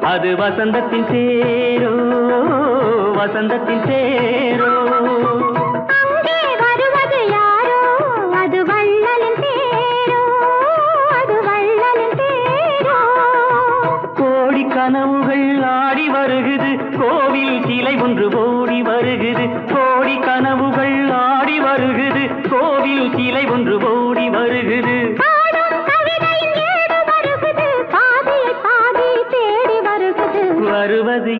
அது வசந்தத்தின் தேரோ வசந்தத்தின் தேரோ அங்கே வருவது யாரோ அது வள்ளலின் தேரோ அது வள்ளலின் தேரோ கோடி கனவுகள் ஆடி வருகுது கோவில் சிலை ஒன்று ஓடி வருகுது கோடி கனவுகள் ஆடி வருகுது கோவில் சிலை ஒன்று ஓடி வருகுது வருவது